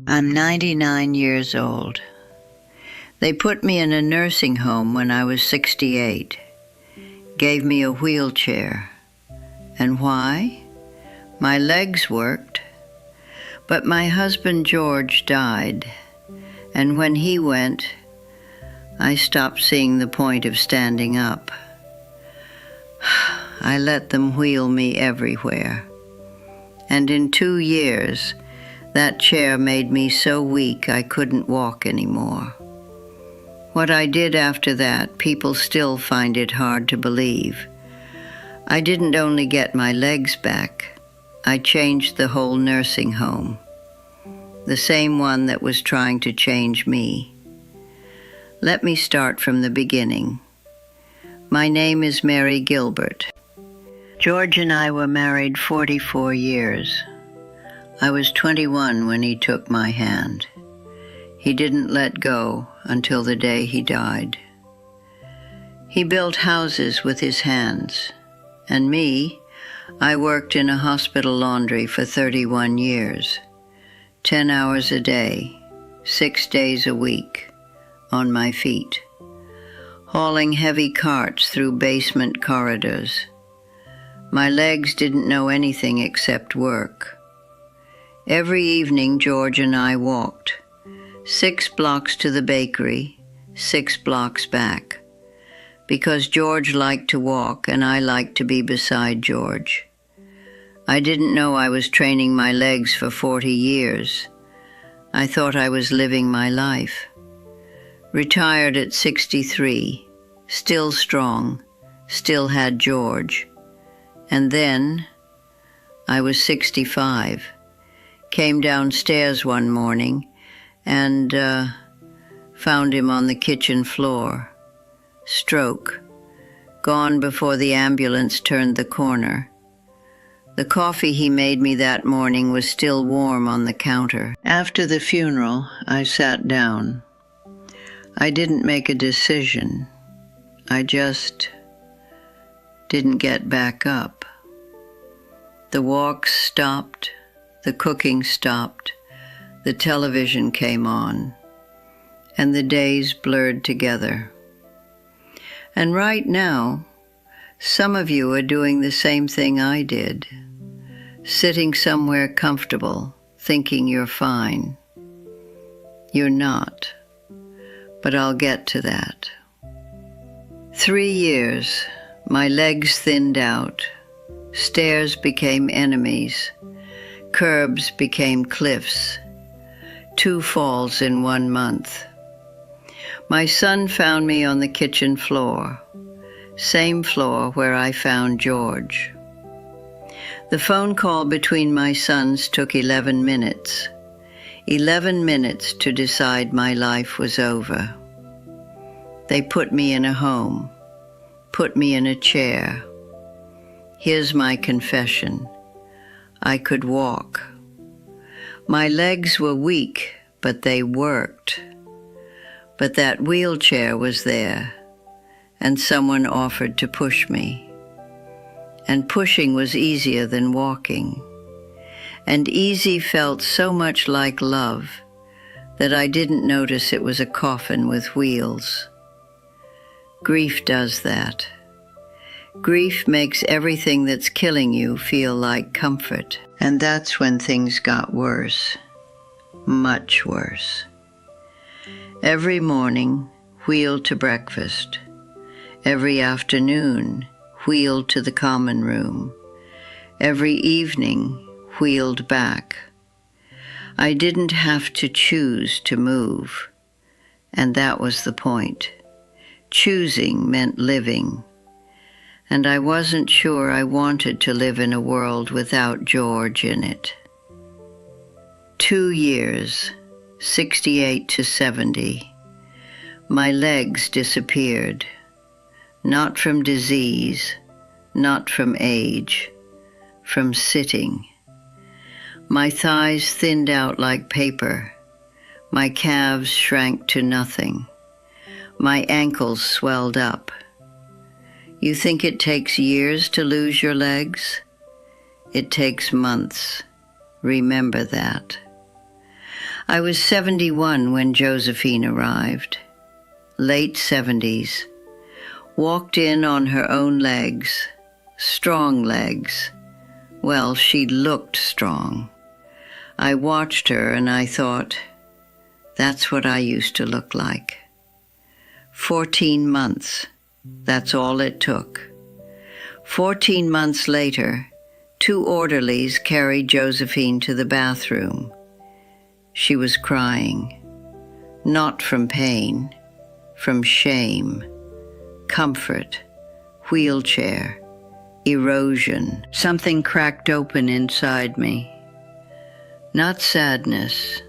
I'm 99 years old. They put me in a nursing home when I was 68, gave me a wheelchair. And why? My legs worked, but my husband George died, and when he went, I stopped seeing the point of standing up. I let them wheel me everywhere, and in 2 years, that chair made me so weak I couldn't walk anymore. What I did after that, people still find it hard to believe. I didn't only get my legs back, I changed the whole nursing home, the same one that was trying to change me. Let me start from the beginning. My name is Mary Gilbert. George and I were married 44 years. I was 21 when he took my hand. He didn't let go until the day he died. He built houses with his hands, and me, I worked in a hospital laundry for 31 years, 10 hours a day, 6 days a week, on my feet, hauling heavy carts through basement corridors. My legs didn't know anything except work. Every evening, George and I walked 6 blocks to the bakery, 6 blocks back, because George liked to walk and I liked to be beside George. I didn't know I was training my legs for 40 years. I thought I was living my life. Retired at 63, still strong, still had George. And then, I was 65. Came downstairs one morning and found him on the kitchen floor. Stroke. Gone before the ambulance turned the corner. The coffee he made me that morning was still warm on the counter. After the funeral, I sat down. I didn't make a decision. I just didn't get back up. The walks stopped. The cooking stopped, the television came on, and the days blurred together. And right now, some of you are doing the same thing I did, sitting somewhere comfortable, thinking you're fine. You're not, but I'll get to that. 3 years, my legs thinned out, stairs became enemies, curbs became cliffs, 2 falls in 1 month. My son found me on the kitchen floor, same floor where I found George. The phone call between my sons took 11 minutes. 11 minutes to decide my life was over. They put me in a home, put me in a chair. Here's my confession. I could walk. My legs were weak, but they worked. But that wheelchair was there, and someone offered to push me. And pushing was easier than walking. And easy felt so much like love that I didn't notice it was a coffin with wheels. Grief does that. Grief makes everything that's killing you feel like comfort. And that's when things got worse, much worse. Every morning, wheeled to breakfast. Every afternoon, wheeled to the common room. Every evening, wheeled back. I didn't have to choose to move, and that was the point. Choosing meant living. And I wasn't sure I wanted to live in a world without George in it. 2 years, 68 to 70. My legs disappeared. Not from disease, not from age, from sitting. My thighs thinned out like paper. My calves shrank to nothing. My ankles swelled up. You think it takes years to lose your legs? It takes months. Remember that. I was 71 when Josephine arrived. Late 70s. Walked in on her own legs. Strong legs. Well, she looked strong. I watched her and I thought, that's what I used to look like. 14 months. That's all it took. 14 months later, 2 orderlies carried Josephine to the bathroom. She was crying. Not from pain, from shame, comfort, wheelchair, erosion. Something cracked open inside me. Not sadness,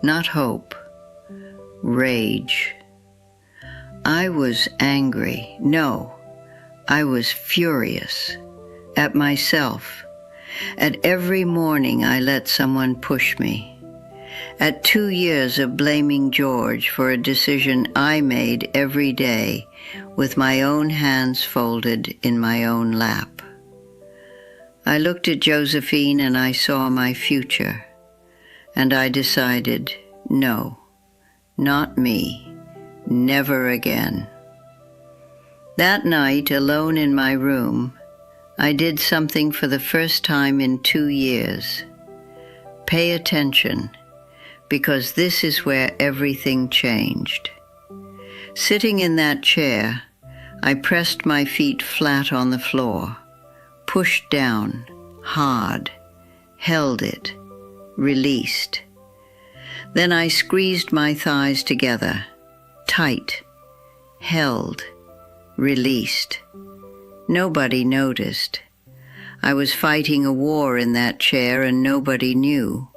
not hope, rage. I was angry. No, I was furious at myself. At every morning I let someone push me. At 2 years of blaming George for a decision I made every day with my own hands folded in my own lap. I looked at Josephine and I saw my future, and I decided, no, not me, never again. That night, alone in my room, I did something for the first time in 2 years. Pay attention, because this is where everything changed. Sitting in that chair, I pressed my feet flat on the floor, pushed down, hard, held it, released. Then I squeezed my thighs together, tight, held, released. Nobody noticed. I was fighting a war in that chair and nobody knew.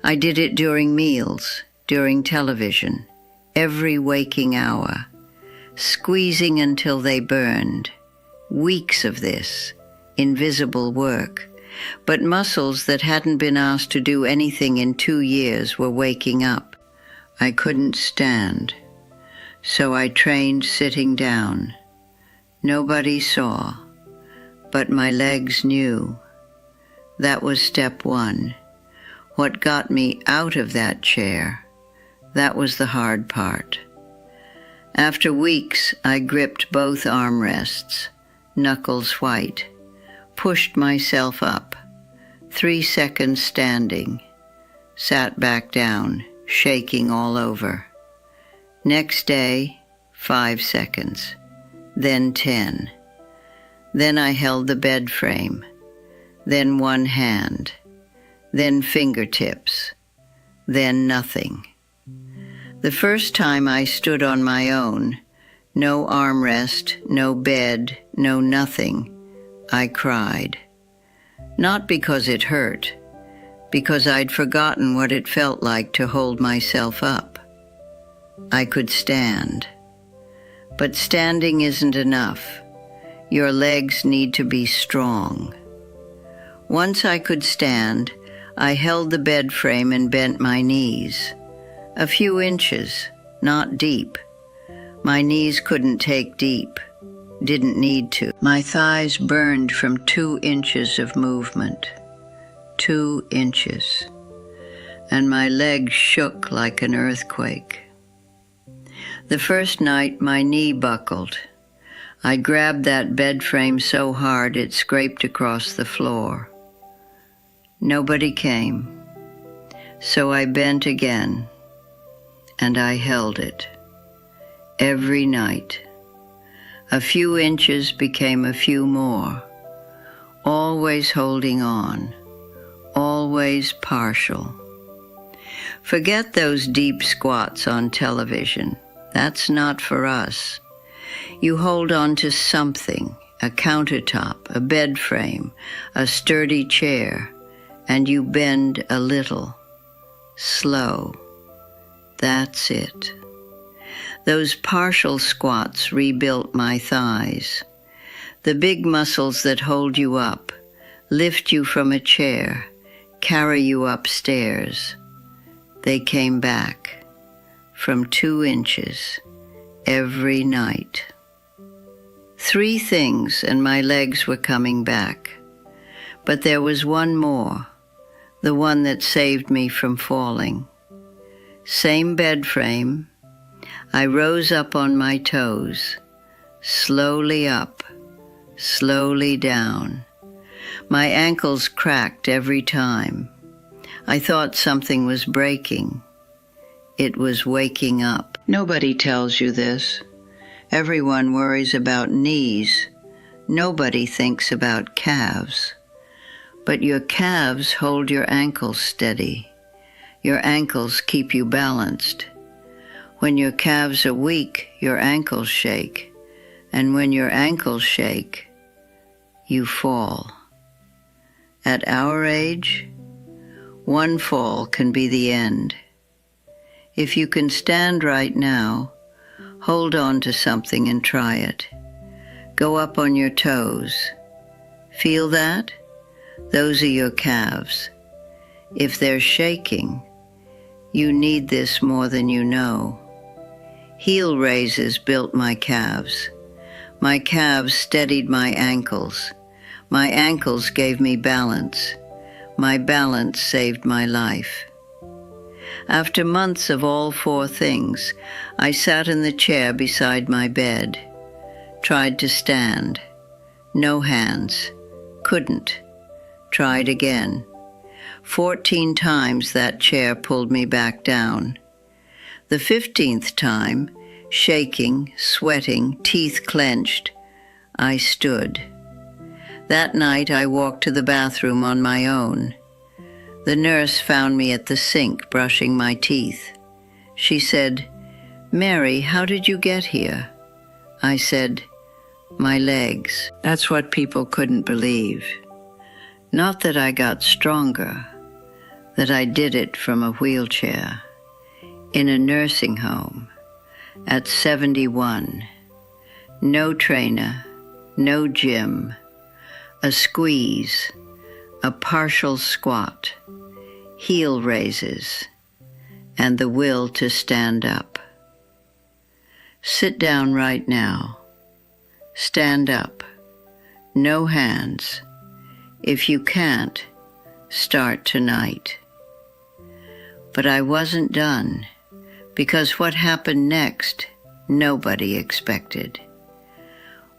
I did it during meals, during television, every waking hour, squeezing until they burned. Weeks of this, invisible work, but muscles that hadn't been asked to do anything in 2 years were waking up. I couldn't stand, so I trained sitting down. Nobody saw, but my legs knew. That was step 1. What got me out of that chair, that was the hard part. After weeks, I gripped both armrests, knuckles white, pushed myself up, 3 seconds standing, sat back down, shaking all over. Next day, 5 seconds, then 10. Then I held the bed frame, then one hand, then fingertips, then nothing. The first time I stood on my own, no armrest, no bed, no nothing, I cried. Not because it hurt, because I'd forgotten what it felt like to hold myself up. I could stand. But standing isn't enough. Your legs need to be strong. Once I could stand, I held the bed frame and bent my knees. A few inches, not deep. My knees couldn't take deep, didn't need to. My thighs burned from 2 inches of movement. 2 inches. And my legs shook like an earthquake. The first night, my knee buckled. I grabbed that bed frame so hard it scraped across the floor. Nobody came, so I bent again, and I held it. Every night. A few inches became a few more, always holding on, always partial. Forget those deep squats on television. That's not for us. You hold on to something, a countertop, a bed frame, a sturdy chair, and you bend a little, slow. That's it. Those partial squats rebuilt my thighs. The big muscles that hold you up, lift you from a chair, carry you upstairs. They came back from 2 inches every night. 3 things and my legs were coming back. But there was one more, the one that saved me from falling. Same bed frame. I rose up on my toes, slowly up, slowly down. My ankles cracked every time. I thought something was breaking. It was waking up. Nobody tells you this. Everyone worries about knees. Nobody thinks about calves. But your calves hold your ankles steady. Your ankles keep you balanced. When your calves are weak, your ankles shake. And when your ankles shake, you fall. At our age, one fall can be the end. If you can stand right now, hold on to something and try it. Go up on your toes. Feel that? Those are your calves. If they're shaking, you need this more than you know. Heel raises built my calves. My calves steadied my ankles. My ankles gave me balance. My balance saved my life. After months of all four things, I sat in the chair beside my bed. Tried to stand. No hands. Couldn't. Tried again. 14 times that chair pulled me back down. The 15th time, shaking, sweating, teeth clenched, I stood. That night I walked to the bathroom on my own. The nurse found me at the sink brushing my teeth. She said, "Mary, how did you get here?" I said, "My legs." That's what people couldn't believe. Not that I got stronger, that I did it from a wheelchair, in a nursing home, at 71. No trainer, no gym, a squeeze, a partial squat, heel raises, and the will to stand up. Sit down right now. Stand up. No hands. If you can't, start tonight. But I wasn't done, because what happened next, nobody expected.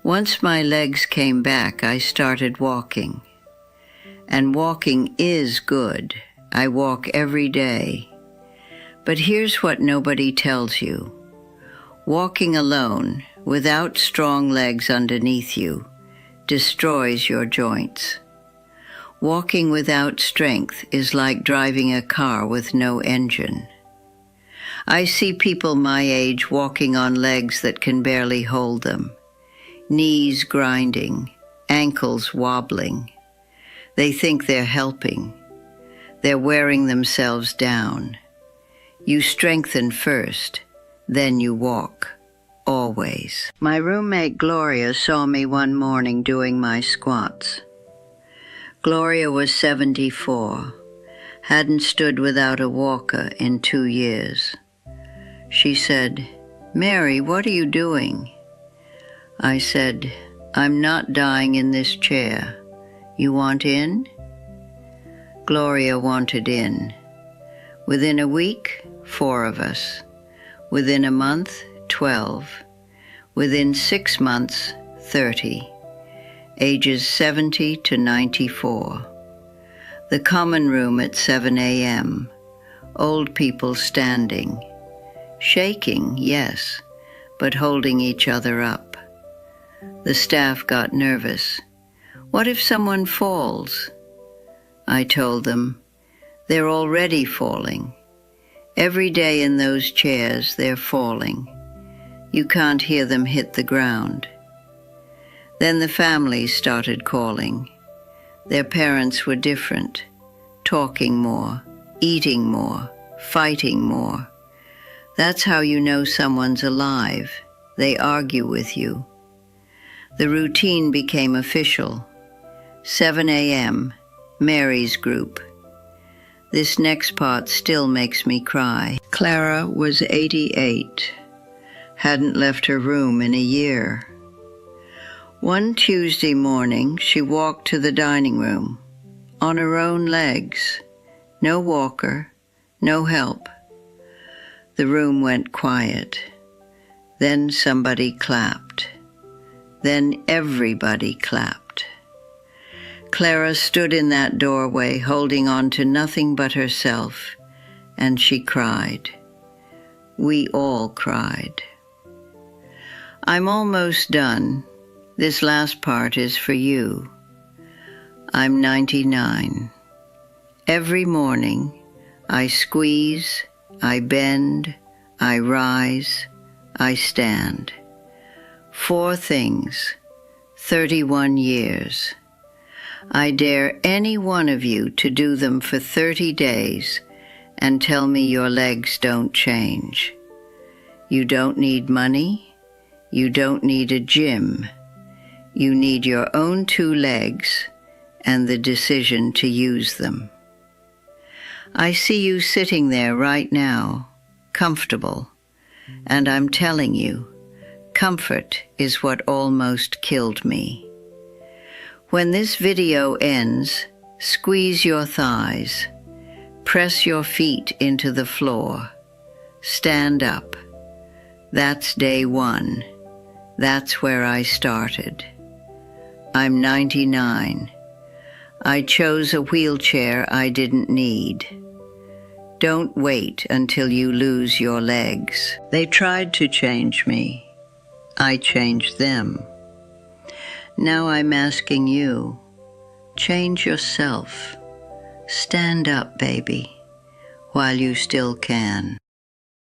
Once my legs came back, I started walking. And walking is good. I walk every day. But here's what nobody tells you. Walking alone, without strong legs underneath you, destroys your joints. Walking without strength is like driving a car with no engine. I see people my age walking on legs that can barely hold them, knees grinding, ankles wobbling. They think they're helping. They're wearing themselves down. You strengthen first, then you walk, always. My roommate Gloria saw me one morning doing my squats. Gloria was 74, hadn't stood without a walker in 2 years. She said, "Mary, what are you doing?" I said, "I'm not dying in this chair. You want in?" Gloria wanted in. Within a week, 4 of us. Within a month, 12. Within 6 months, 30. Ages 70 to 94. The common room at 7 a.m. Old people standing. Shaking, yes, but holding each other up. The staff got nervous. What if someone falls? I told them, they're already falling. Every day in those chairs, they're falling. You can't hear them hit the ground. Then the families started calling. Their parents were different, talking more, eating more, fighting more. That's how you know someone's alive. They argue with you. The routine became official. 7 a.m., Mary's group. This next part still makes me cry. Clara was 88, hadn't left her room in a year. One Tuesday morning, she walked to the dining room, on her own legs, no walker, no help. The room went quiet. Then somebody clapped. Then everybody clapped. Clara stood in that doorway, holding on to nothing but herself, and she cried. We all cried. I'm almost done. This last part is for you. I'm 99. Every morning, I squeeze, I bend, I rise, I stand. 4 things, 31 years. I dare any one of you to do them for 30 days and tell me your legs don't change. You don't need money. You don't need a gym. You need your own 2 legs and the decision to use them. I see you sitting there right now, comfortable, and I'm telling you, comfort is what almost killed me. When this video ends, squeeze your thighs, press your feet into the floor, stand up. That's day 1. That's where I started. I'm 99. I chose a wheelchair I didn't need. Don't wait until you lose your legs. They tried to change me. I changed them. Now I'm asking you, change yourself. Stand up, baby, while you still can.